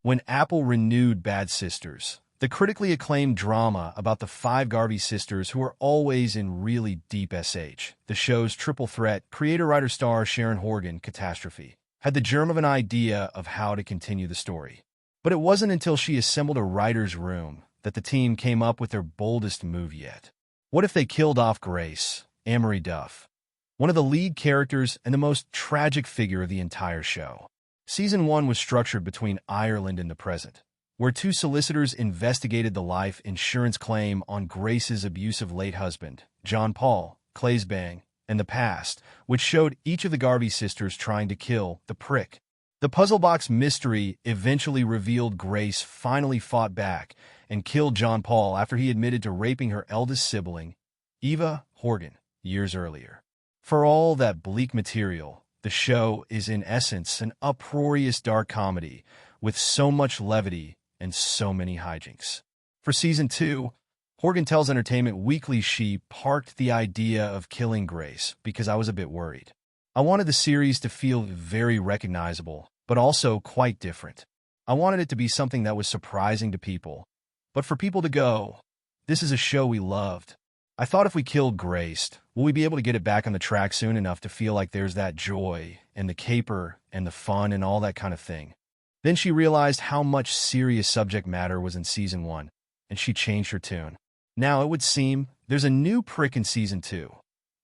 when Apple renewed Bad Sisters, the critically acclaimed drama about the five Garvey sisters who are always in really deep SH. The show's triple threat, creator-writer-star Sharon Horgan, catastrophe, had the germ of an idea of how to continue the story. But it wasn't until she assembled a writer's room that the team came up with their boldest move yet. What if they killed off Grace, Amory Duff, one of the lead characters and the most tragic figure of the entire show? Season 1 was structured between Ireland and the present, where two solicitors investigated the life insurance claim on Grace's abusive late husband, John Paul Claysbang, and the past, which showed each of the Garvey sisters trying to kill the prick. The puzzle box mystery eventually revealed Grace finally fought back and killed John Paul after he admitted to raping her eldest sibling, Eva Horgan, years earlier. For all that bleak material, the show is in essence an uproarious dark comedy with so much levity and so many hijinks. For Season 2, Horgan tells Entertainment Weekly she parked the idea of killing Grace because I was a bit worried. I wanted the series to feel very recognizable, but also quite different. I wanted it to be something that was surprising to people, but for people to go, this is a show we loved. I thought if we killed Grace, will we be able to get it back on the track soon enough to feel like there's that joy and the caper and the fun and all that kind of thing? Then she realized how much serious subject matter was in Season 1, and she changed her tune. Now, it would seem there's a new prick in Season 2.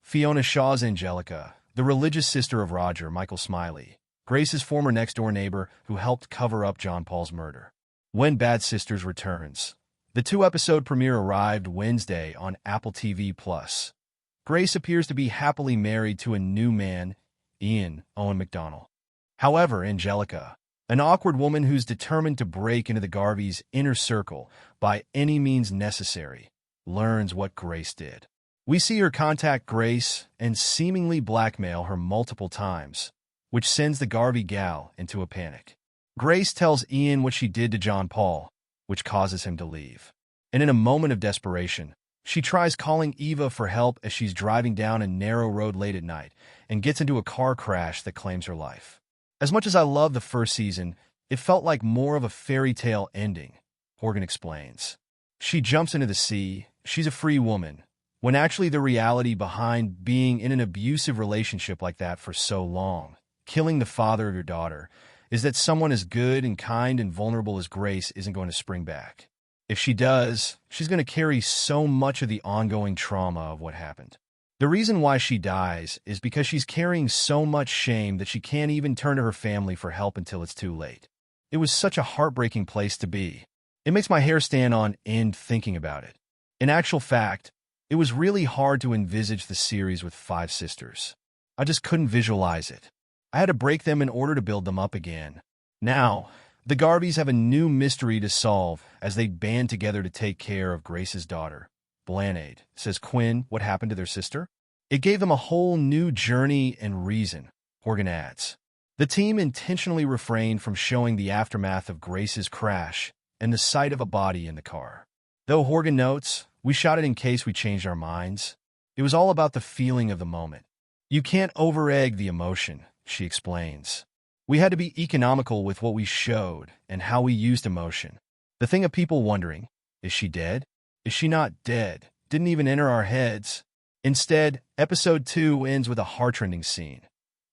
Fiona Shaw's Angelica, the religious sister of Roger, Michael Smiley, Grace's former next-door neighbor who helped cover up John Paul's murder. When Bad Sisters returns, the two-episode premiere arrived Wednesday on Apple TV+. Grace appears to be happily married to a new man, Ian Owen McDonnell. However, Angelica, an awkward woman who's determined to break into the Garveys' inner circle by any means necessary, learns what Grace did. We see her contact Grace and seemingly blackmail her multiple times, which sends the Garvey gal into a panic. Grace tells Ian what she did to John Paul, which causes him to leave. And in a moment of desperation, she tries calling Eva for help as she's driving down a narrow road late at night and gets into a car crash that claims her life. As much as I love the first season, it felt like more of a fairy tale ending, Horgan explains. She jumps into the sea, she's a free woman, when actually the reality behind being in an abusive relationship like that for so long, killing the father of your daughter, is that someone as good and kind and vulnerable as Grace isn't going to spring back. If she does, she's going to carry so much of the ongoing trauma of what happened. The reason why she dies is because she's carrying so much shame that she can't even turn to her family for help until it's too late. It was such a heartbreaking place to be. It makes my hair stand on end thinking about it. In actual fact, it was really hard to envisage the series with five sisters. I just couldn't visualize it. I had to break them in order to build them up again. Now, the Garveys have a new mystery to solve as they band together to take care of Grace's daughter. Blanade, says Quinn, what happened to their sister? It gave them a whole new journey and reason, Horgan adds. The team intentionally refrained from showing the aftermath of Grace's crash and the sight of a body in the car. Though Horgan notes, we shot it in case we changed our minds. It was all about the feeling of the moment. You can't over-egg the emotion, she explains. We had to be economical with what we showed and how we used emotion. The thing of people wondering, is she dead? Is she not dead? Didn't even enter our heads. Instead, episode 2 ends with a heart-rending scene.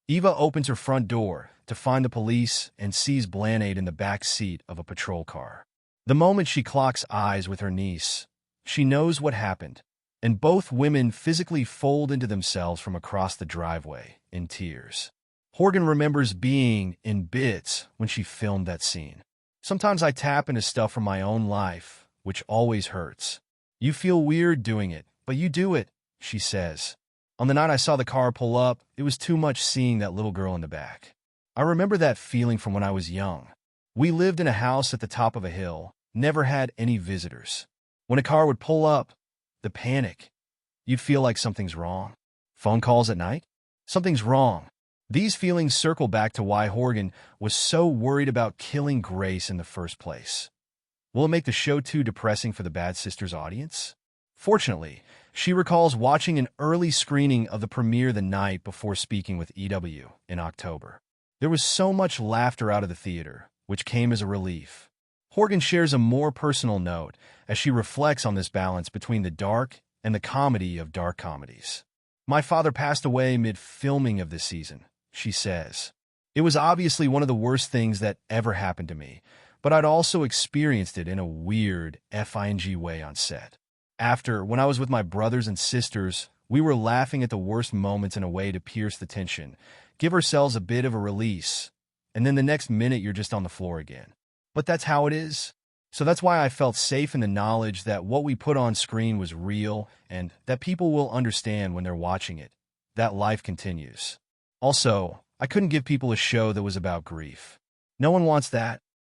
Eva opens her front door to find the police and sees Blanade in the back seat of a patrol car. The moment she clocks eyes with her niece, she knows what happened, and both women physically fold into themselves from across the driveway in tears. Horgan remembers being in bits when she filmed that scene. Sometimes I tap into stuff from my own life, which always hurts. You feel weird doing it, but you do it, she says. On the night I saw the car pull up, it was too much seeing that little girl in the back. I remember that feeling from when I was young. We lived in a house at the top of a hill, never had any visitors. When a car would pull up, the panic. You'd feel like something's wrong. Phone calls at night? Something's wrong. These feelings circle back to why Horgan was so worried about killing Grace in the first place. Will it make the show too depressing for the Bad Sisters audience? Fortunately, she recalls watching an early screening of the premiere the night before speaking with EW in October. There was so much laughter out of the theater, which came as a relief. Horgan shares a more personal note as she reflects on this balance between the dark and the comedy of dark comedies. "My father passed away mid-filming of this season," she says. "It was obviously one of the worst things that ever happened to me, but I'd also experienced it in a weird, FING way on set. After, when I was with my brothers and sisters, we were laughing at the worst moments in a way to pierce the tension, give ourselves a bit of a release, and then the next minute you're just on the floor again. But that's how it is. So that's why I felt safe in the knowledge that what we put on screen was real and that people will understand when they're watching it, that life continues. Also, I couldn't give people a show that was about grief. No one wants that.